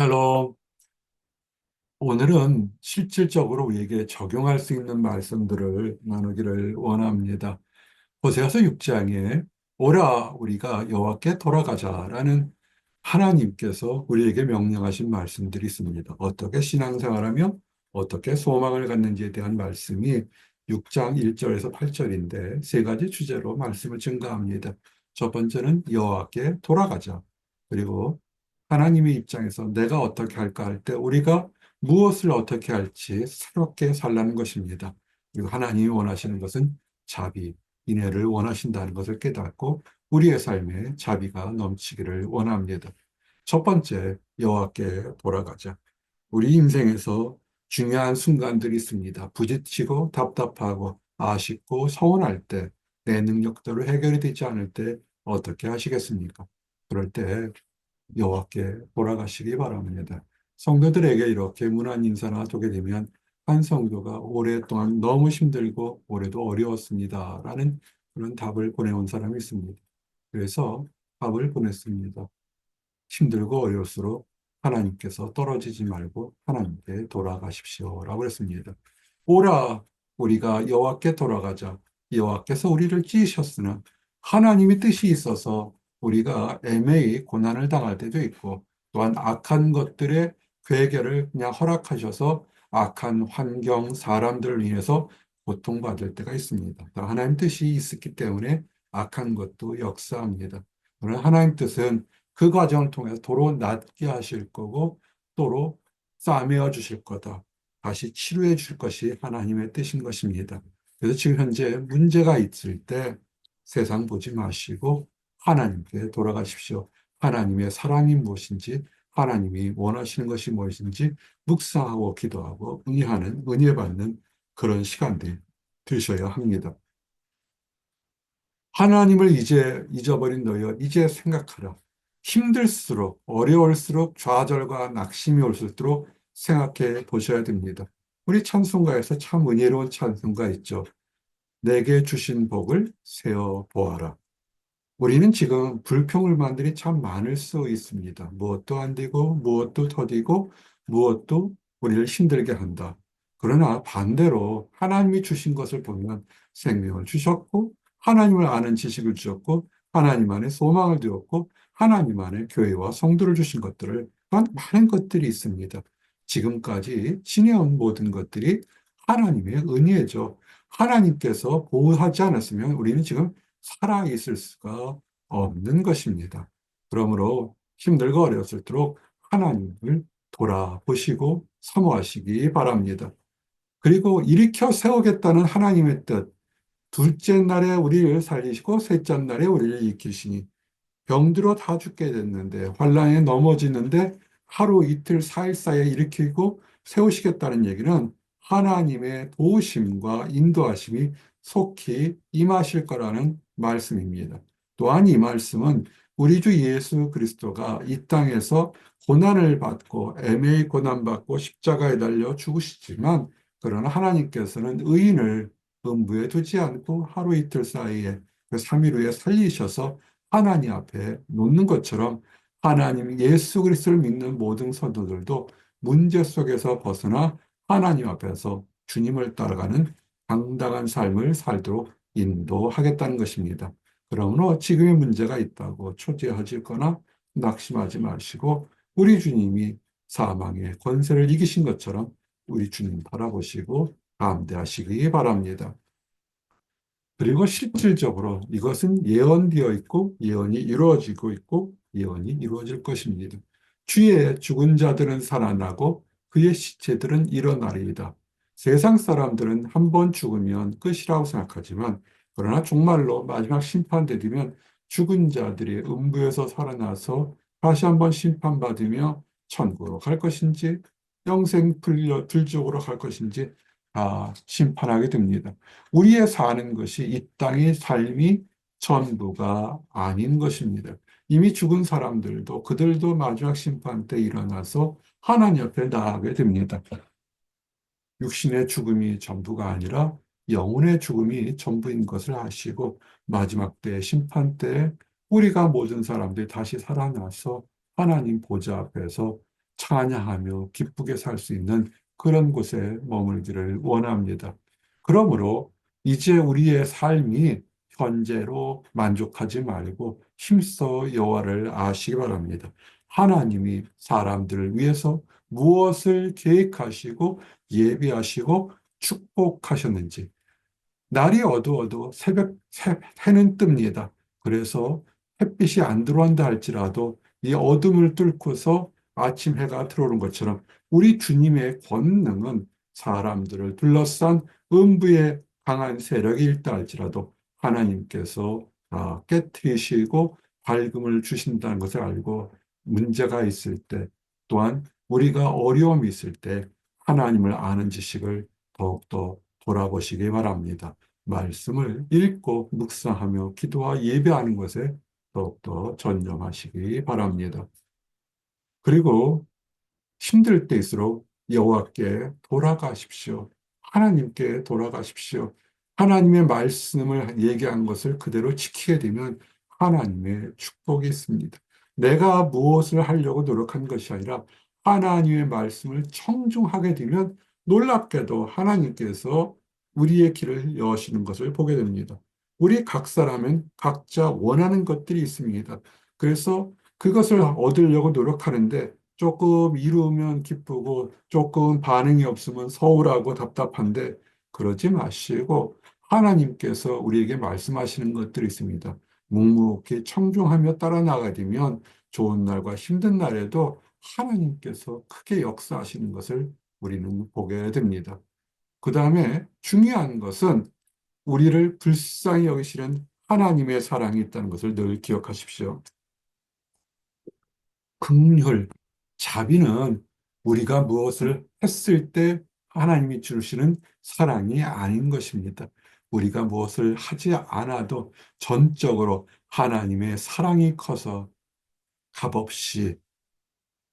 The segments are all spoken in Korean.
헬로. 오늘은 실질적으로 우리에게 적용할 수 있는 말씀들을 나누기를 원합니다. 호세아서 6장에 오라 우리가 여호와께 돌아가자라는 하나님께서 우리에게 명령하신 말씀들이 있습니다. 어떻게 신앙생활하며 어떻게 소망을 갖는지에 대한 말씀이 6장 1절에서 8절인데 세 가지 주제로 말씀을 증가합니다. 첫 번째는 여호와께 돌아가자. 그리고 하나님의 입장에서 내가 어떻게 할까 할 때 우리가 무엇을 어떻게 할지 새롭게 살라는 것입니다. 그리고 하나님이 원하시는 것은 자비, 인애를 원하신다는 것을 깨닫고 우리의 삶에 자비가 넘치기를 원합니다. 첫 번째, 여호와께 돌아가자. 우리 인생에서 중요한 순간들이 있습니다. 부딪히고 답답하고 아쉽고 서운할 때, 내 능력대로 해결이 되지 않을 때 어떻게 하시겠습니까? 그럴 때 여호와께 돌아가시기 바랍니다. 성도들에게 이렇게 문안 인사나 하게 되면 한 성도가 오랫동안 너무 힘들고 올해도 어려웠습니다. 라는 그런 답을 보내온 사람이 있습니다. 그래서 답을 보냈습니다. 힘들고 어려울수록 하나님께서 떨어지지 말고 하나님께 돌아가십시오. 라고 했습니다. 오라, 우리가 여호와께 돌아가자. 여호와께서 우리를 지으셨으나 하나님의 뜻이 있어서 우리가 애매히 고난을 당할 때도 있고 또한 악한 것들의 괴계를 그냥 허락하셔서 악한 환경, 사람들을 인해서 고통받을 때가 있습니다. 하나님 뜻이 있었기 때문에 악한 것도 역사합니다. 그러나 하나님 뜻은 그 과정을 통해서 도로 낫게 하실 거고 도로 싸매어 주실 거다. 다시 치료해 줄 것이 하나님의 뜻인 것입니다. 그래서 지금 현재 문제가 있을 때 세상 보지 마시고 하나님께 돌아가십시오. 하나님의 사랑이 무엇인지, 하나님이 원하시는 것이 무엇인지 묵상하고 기도하고 의하는, 은혜 받는 그런 시간들이 되셔야 합니다. 하나님을 이제 잊어버린 너희여 이제 생각하라. 힘들수록 어려울수록 좌절과 낙심이 올수록 생각해 보셔야 됩니다. 우리 찬송가에서 참 은혜로운 찬송가 있죠. 내게 주신 복을 세어 보아라. 우리는 지금 불평불만들이 참 많을 수 있습니다. 무엇도 안 되고 무엇도 더디고 무엇도 우리를 힘들게 한다. 그러나 반대로 하나님이 주신 것을 보면 생명을 주셨고 하나님을 아는 지식을 주셨고 하나님 안에 소망을 두었고 하나님 안에 교회와 성도를 주신 것들을 많은 것들이 있습니다. 지금까지 지내온 모든 것들이 하나님의 은혜죠. 하나님께서 보호하지 않았으면 우리는 지금 살아있을 수가 없는 것입니다. 그러므로 힘들고 어려웠을수록 하나님을 돌아보시고 사모하시기 바랍니다. 그리고 일으켜 세우겠다는 하나님의 뜻, 둘째 날에 우리를 살리시고 셋째 날에 우리를 일으키시니 병들어 다 죽게 됐는데 환란에 넘어지는데 하루 이틀 사일 사이에 일으키고 세우시겠다는 얘기는 하나님의 도우심과 인도하심이 속히 임하실 거라는 말씀입니다. 또한 이 말씀은 우리 주 예수 그리스도가 이 땅에서 고난을 받고 애매히 고난받고 십자가에 달려 죽으시지만 그러나 하나님께서는 의인을 음부에 두지 않고 하루 이틀 사이에 그 3일 후에 살리셔서 하나님 앞에 놓는 것처럼 하나님 예수 그리스도를 믿는 모든 성도들도 문제 속에서 벗어나 하나님 앞에서 주님을 따라가는 당당한 삶을 살도록 인도하겠다는 것입니다. 그러므로 지금의 문제가 있다고 초조해하거나 낙심하지 마시고 우리 주님이 사망의 권세를 이기신 것처럼 우리 주님 바라보시고 감대하시기 바랍니다. 그리고 실질적으로 이것은 예언되어 있고 예언이 이루어지고 있고 예언이 이루어질 것입니다. 주의 죽은 자들은 살아나고 그의 시체들은 일어나리이다. 세상 사람들은 한 번 죽으면 끝이라고 생각하지만 그러나 정말로 마지막 심판대 되면 죽은 자들이 음부에서 살아나서 다시 한번 심판받으며 천국으로 갈 것인지 영생 불족으로 갈 것인지 다 심판하게 됩니다. 우리의 사는 것이 이 땅의 삶이 전부가 아닌 것입니다. 이미 죽은 사람들도 그들도 마지막 심판 때 일어나서 하나님 앞에 나가게 됩니다. 육신의 죽음이 전부가 아니라 영혼의 죽음이 전부인 것을 아시고 마지막 때 심판 때 우리가 모든 사람들이 다시 살아나서 하나님 보좌 앞에서 찬양하며 기쁘게 살 수 있는 그런 곳에 머물기를 원합니다. 그러므로 이제 우리의 삶이 현재로 만족하지 말고 힘써 여호와를 아시기 바랍니다. 하나님이 사람들을 위해서 무엇을 계획하시고 예비하시고 축복하셨는지, 날이 어두워도 해는 뜹니다. 그래서 햇빛이 안 들어온다 할지라도 이 어둠을 뚫고서 아침 해가 들어오는 것처럼 우리 주님의 권능은 사람들을 둘러싼 음부의 강한 세력이 있다 할지라도 하나님께서 다 깨트리시고 밝음을 주신다는 것을 알고, 문제가 있을 때 또한 우리가 어려움이 있을 때 하나님을 아는 지식을 더욱더 돌아보시기 바랍니다. 말씀을 읽고 묵상하며 기도와 예배하는 것에 더욱더 전념하시기 바랍니다. 그리고 힘들 때일수록 여호와께 돌아가십시오. 하나님께 돌아가십시오. 하나님의 말씀을 얘기한 것을 그대로 지키게 되면 하나님의 축복이 있습니다. 내가 무엇을 하려고 노력한 것이 아니라 하나님의 말씀을 청중하게 되면 놀랍게도 하나님께서 우리의 길을 여시는 것을 보게 됩니다. 우리 각 사람은 각자 원하는 것들이 있습니다. 그래서 그것을 얻으려고 노력하는데 조금 이루면 기쁘고 조금 반응이 없으면 서운하고 답답한데, 그러지 마시고 하나님께서 우리에게 말씀하시는 것들이 있습니다. 묵묵히 청중하며 따라 나가게 되면 좋은 날과 힘든 날에도 하나님께서 크게 역사하시는 것을 우리는 보게 됩니다. 그 다음에 중요한 것은 우리를 불쌍히 여기시는 하나님의 사랑이 있다는 것을 늘 기억하십시오. 긍휼, 자비는 우리가 무엇을 했을 때 하나님이 주시는 사랑이 아닌 것입니다. 우리가 무엇을 하지 않아도 전적으로 하나님의 사랑이 커서 값없이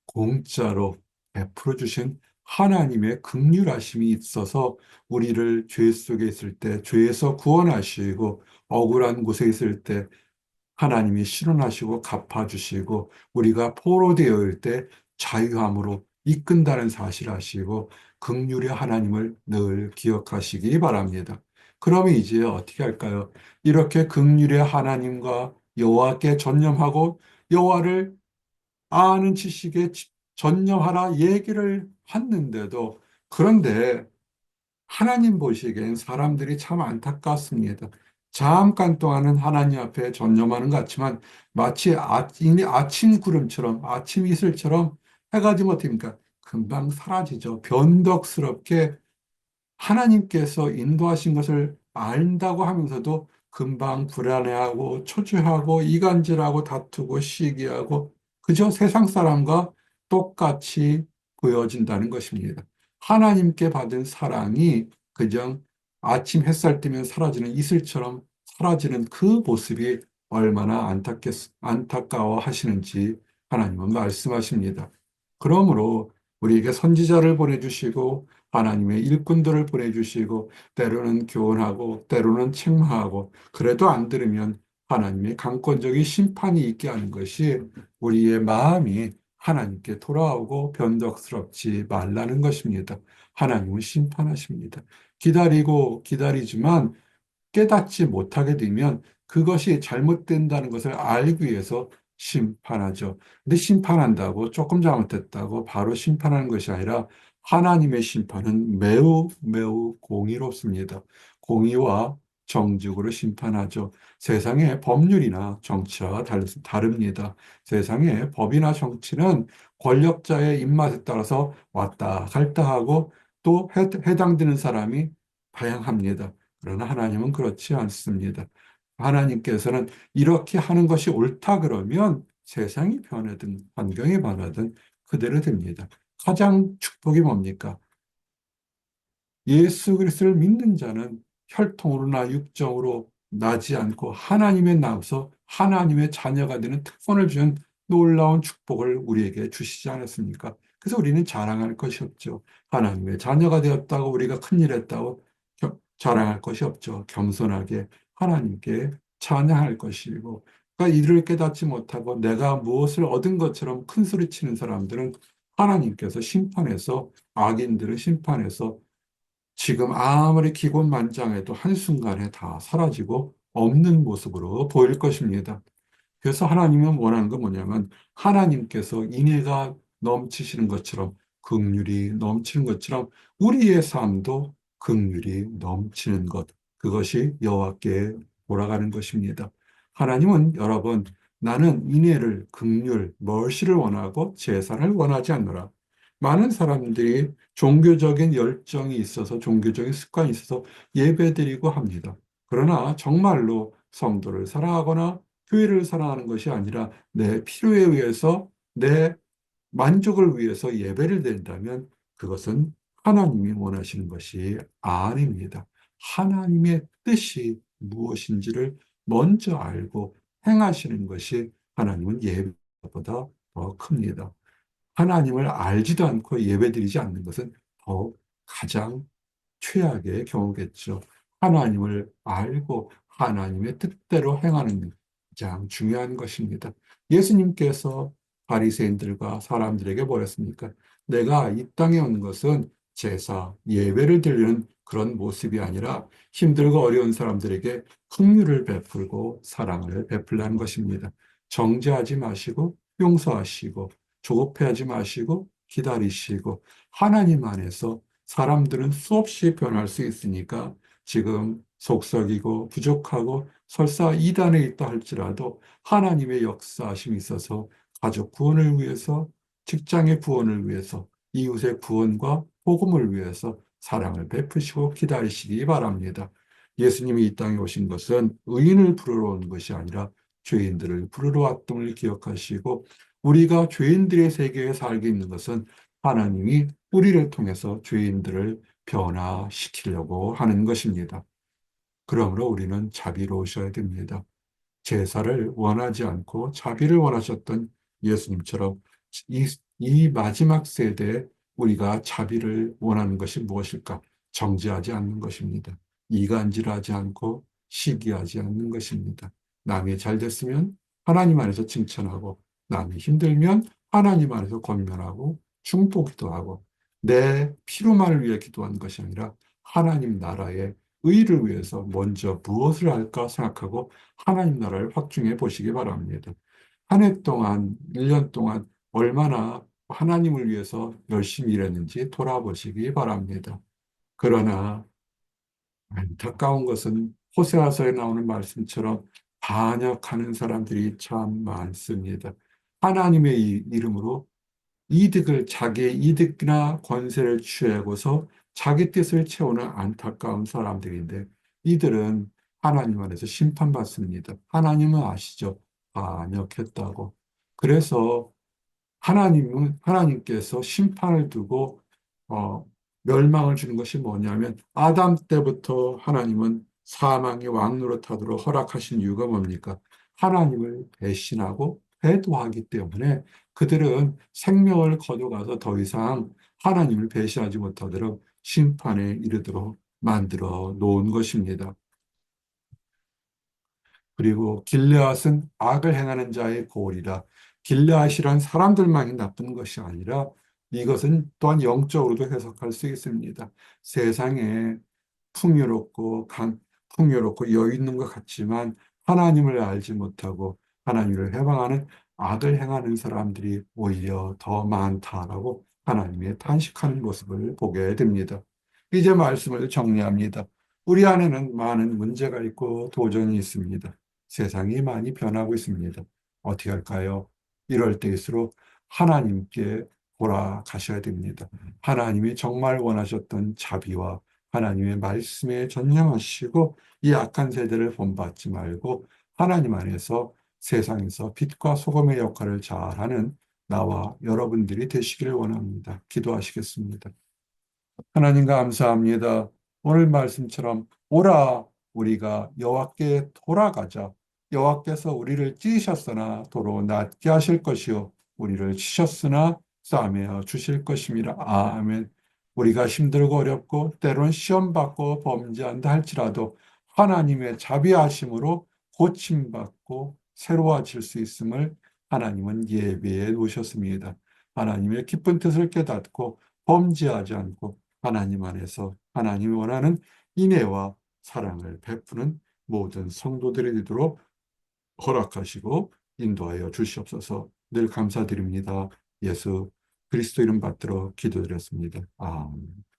공짜로 베풀어 주신 하나님의 긍휼하심이 있어서 우리를 죄 속에 있을 때 죄에서 구원하시고, 억울한 곳에 있을 때 하나님이 실현하시고 갚아주시고, 우리가 포로되어 있을 때 자유함으로 이끈다는 사실을 아시고 긍휼의 하나님을 늘 기억하시기 바랍니다. 그러면 이제 어떻게 할까요? 이렇게 긍휼의 하나님과 여호와께 전념하고 여호와를 아는 지식에 전념하라 얘기를 했는데도, 그런데 하나님 보시기엔 사람들이 참 안타깝습니다. 잠깐 동안은 하나님 앞에 전념하는 것 같지만 마치 아침 구름처럼, 아침 이슬처럼 해가 지면 어떻습니까? 금방 사라지죠. 변덕스럽게 하나님께서 인도하신 것을 안다고 하면서도 금방 불안해하고 초조하고 이간질하고 다투고 시기하고 그저 세상 사람과 똑같이 보여진다는 것입니다. 하나님께 받은 사랑이 그저 아침 햇살 뜨면 사라지는 이슬처럼 사라지는 그 모습이 얼마나 안타까워 하시는지 하나님은 말씀하십니다. 그러므로 우리에게 선지자를 보내주시고 하나님의 일꾼들을 보내주시고 때로는 교훈하고 때로는 책망하고, 그래도 안 들으면 하나님의 강권적인 심판이 있게 하는 것이 우리의 마음이 하나님께 돌아오고 변덕스럽지 말라는 것입니다. 하나님은 심판하십니다. 기다리고 기다리지만 깨닫지 못하게 되면 그것이 잘못된다는 것을 알기 위해서 심판하죠. 근데 심판한다고 조금 잘못했다고 바로 심판하는 것이 아니라 하나님의 심판은 매우 매우 공의롭습니다. 공의와 정직으로 심판하죠. 세상의 법률이나 정치와 다릅니다. 세상의 법이나 정치는 권력자의 입맛에 따라서 왔다 갔다 하고 또 해당되는 사람이 다양합니다. 그러나 하나님은 그렇지 않습니다. 하나님께서는 이렇게 하는 것이 옳다 그러면 세상이 변하든 환경이 변하든 그대로 됩니다. 가장 축복이 뭡니까? 예수 그리스도를 믿는 자는 혈통으로나 육정으로 나지 않고 하나님의 나서 하나님의 자녀가 되는 특권을 준 놀라운 축복을 우리에게 주시지 않았습니까? 그래서 우리는 자랑할 것이 없죠. 하나님의 자녀가 되었다고 우리가 큰일 했다고 자랑할 것이 없죠. 겸손하게 하나님께 찬양할 것이고, 그러니까 이를 깨닫지 못하고 내가 무엇을 얻은 것처럼 큰 소리 치는 사람들은 하나님께서 심판해서 악인들을 심판해서 지금 아무리 기곤만장해도 한순간에 다 사라지고 없는 모습으로 보일 것입니다. 그래서 하나님은 원하는 건 뭐냐면 하나님께서 인애가 넘치시는 것처럼 긍휼이 넘치는 것처럼 우리의 삶도 긍휼이 넘치는 것. 그것이 여호와께 돌아가는 것입니다. 하나님은 여러분 나는 인애를 긍휼, 멀시를 원하고 제사를 원하지 않노라. 많은 사람들이 종교적인 열정이 있어서 종교적인 습관이 있어서 예배드리고 합니다. 그러나 정말로 성도를 사랑하거나 교회를 사랑하는 것이 아니라 내 필요에 의해서 내 만족을 위해서 예배를 드린다면 그것은 하나님이 원하시는 것이 아닙니다. 하나님의 뜻이 무엇인지를 먼저 알고 행하시는 것이 하나님은 예배보다 더 큽니다. 하나님을 알지도 않고 예배드리지 않는 것은 더 가장 최악의 경우겠죠. 하나님을 알고 하나님의 뜻대로 행하는 가장 중요한 것입니다. 예수님께서 바리새인들과 사람들에게 뭐랬습니까? 내가 이 땅에 온 것은 제사, 예배를 드리는 그런 모습이 아니라 힘들고 어려운 사람들에게 긍휼을 베풀고 사랑을 베풀라는 것입니다. 정죄하지 마시고 용서하시고 조급해하지 마시고 기다리시고 하나님 안에서 사람들은 수없이 변할 수 있으니까 지금 속썩이고 부족하고 설사 이단에 있다 할지라도 하나님의 역사하심이 있어서 가족 구원을 위해서 직장의 구원을 위해서 이웃의 구원과 복음을 위해서 사랑을 베푸시고 기다리시기 바랍니다. 예수님이 이 땅에 오신 것은 의인을 부르러 온 것이 아니라 죄인들을 부르러 왔음을 기억하시고 우리가 죄인들의 세계에 살게 있는 것은 하나님이 우리를 통해서 죄인들을 변화시키려고 하는 것입니다. 그러므로 우리는 자비로우셔야 됩니다. 제사를 원하지 않고 자비를 원하셨던 예수님처럼 이, 이 마지막 세대에 우리가 자비를 원하는 것이 무엇일까? 정죄하지 않는 것입니다. 이간질하지 않고 시기하지 않는 것입니다. 남이 잘 됐으면 하나님 안에서 칭찬하고 남이 힘들면 하나님 안에서 권면하고 중보기도 하고 내 피로만을 위해 기도하는 것이 아니라 하나님 나라의 의를 위해서 먼저 무엇을 할까 생각하고 하나님 나라를 확증해 보시기 바랍니다. 한 해 동안, 1년 동안 얼마나 하나님을 위해서 열심히 일했는지 돌아보시기 바랍니다. 그러나 안타까운 것은 호세아서에 나오는 말씀처럼 반역하는 사람들이 참 많습니다. 하나님의 이름으로 이득을 자기의 이득이나 권세를 취하고서 자기 뜻을 채우는 안타까운 사람들인데 이들은 하나님 안에서 심판받습니다. 하나님은 아시죠? 반역했다고. 그래서 하나님께서 심판을 두고 어, 멸망을 주는 것이 뭐냐면 아담 때부터 하나님은 사망의 왕노릇하도록 허락하신 이유가 뭡니까? 하나님을 배신하고 배도하기 때문에 그들은 생명을 거둬가서 더 이상 하나님을 배신하지 못하도록 심판에 이르도록 만들어 놓은 것입니다. 그리고 길르앗은 악을 행하는 자의 고울이라. 길르앗이란 사람들만이 나쁜 것이 아니라 이것은 또한 영적으로도 해석할 수 있습니다. 세상에 풍요롭고 풍요롭고 여유 있는 것 같지만 하나님을 알지 못하고 하나님을 해방하는 악을 행하는 사람들이 오히려 더 많다라고 하나님의 탄식하는 모습을 보게 됩니다. 이제 말씀을 정리합니다. 우리 안에는 많은 문제가 있고 도전이 있습니다. 세상이 많이 변하고 있습니다. 어떻게 할까요? 이럴 때일수록 하나님께 돌아가셔야 됩니다. 하나님이 정말 원하셨던 자비와 하나님의 말씀에 전념하시고 이 악한 세대를 본받지 말고 하나님 안에서 세상에서 빛과 소금의 역할을 잘하는 나와 여러분들이 되시기를 원합니다. 기도하시겠습니다. 하나님 감사합니다. 오늘 말씀처럼 오라 우리가 여호와께 돌아가자. 여호와께서 우리를 찢으셨으나 도로 낫게 하실 것이요 우리를 치셨으나 싸매어 주실 것입니다. 아멘. 우리가 힘들고 어렵고 때론 시험받고 범죄한다 할지라도 하나님의 자비하심으로 고침받고 새로워질 수 있음을 하나님은 예배해 놓으셨습니다. 하나님의 기쁜 뜻을 깨닫고 범죄하지 않고 하나님 안에서 하나님이 원하는 인애와 사랑을 베푸는 모든 성도들이 되도록 허락하시고 인도하여 주시옵소서. 늘 감사드립니다. 예수 그리스도 이름 받들어 기도드렸습니다. 아멘.